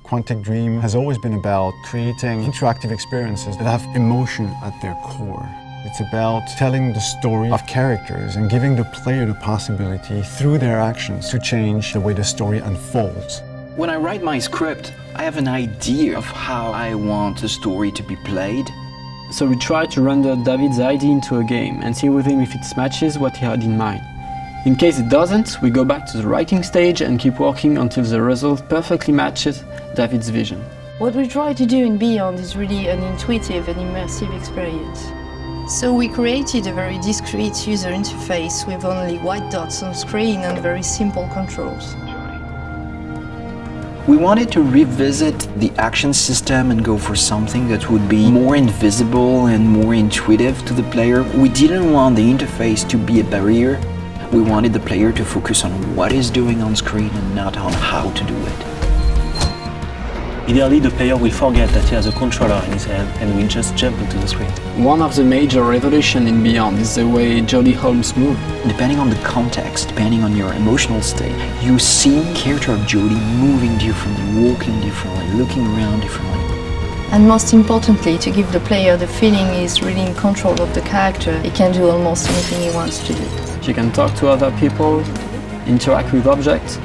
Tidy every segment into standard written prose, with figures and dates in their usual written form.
Quantic Dream has always been about creating interactive experiences that have emotion at their core. It's about telling the story of characters and giving the player the possibility, through their actions, to change the way the story unfolds. When I write my script, I have an idea of how I want the story to be played. So we try to render David's idea into a game and see with him if it matches what he had in mind. In case it doesn't, we go back to the writing stage and keep working until the result perfectly matches David's vision. What we try to do in Beyond is really an intuitive and immersive experience. So we created a very discreet user interface with only white dots on screen and very simple controls. We wanted to revisit the action system and go for something that would be more invisible and more intuitive to the player. We didn't want the interface to be a barrier. We wanted the player to focus on what he's doing on screen and not on how to do it. Ideally, the player will forget that he has a controller in his hand and will just jump into the screen. One of the major revolutions in Beyond is the way Jodie Holmes moves. Depending on the context, depending on your emotional state, you see the character of Jodie moving differently, walking differently, looking around differently. And most importantly, to give the player the feeling he's really in control of the character, he can do almost anything he wants to do. She can talk to other people, interact with objects,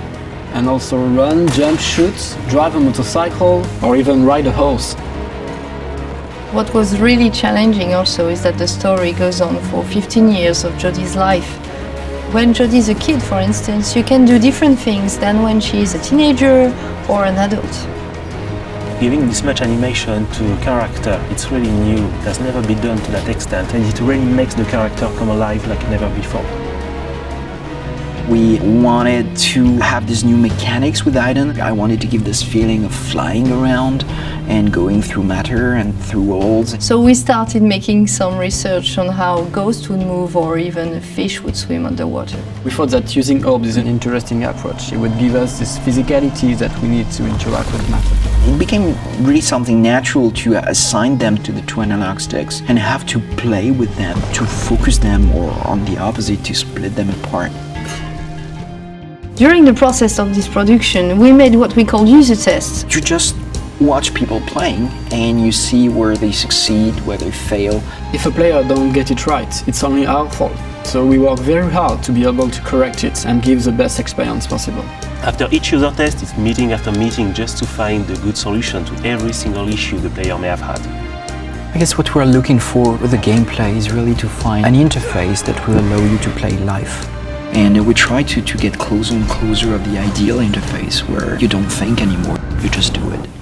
and also run, jump, shoot, drive a motorcycle, or even ride a horse. What was really challenging also is that the story goes on for 15 years of Jodie's life. When Jodie's a kid, for instance, you can do different things than when she's a teenager or an adult. Giving this much animation to a character, it's really new. It has never been done to that extent, and it really makes the character come alive like never before. We wanted to have these new mechanics with Aiden. I wanted to give this feeling of flying around and going through matter and through walls. So we started making some research on how ghosts would move or even a fish would swim underwater. We thought that using orbs is an interesting approach. It would give us this physicality that we need to interact with matter. It became really something natural to assign them to the two analog sticks and have to play with them, to focus them, or on the opposite, to split them apart. During the process of this production, we made what we call user tests. You just watch people playing and you see where they succeed, where they fail. If a player don't get it right, it's only our fault. So we work very hard to be able to correct it and give the best experience possible. After each user test, it's meeting after meeting just to find the good solution to every single issue the player may have had. I guess what we're looking for with the gameplay is really to find an interface that will allow you to play live. And we try to get closer and closer of the ideal interface where you don't think anymore, you just do it.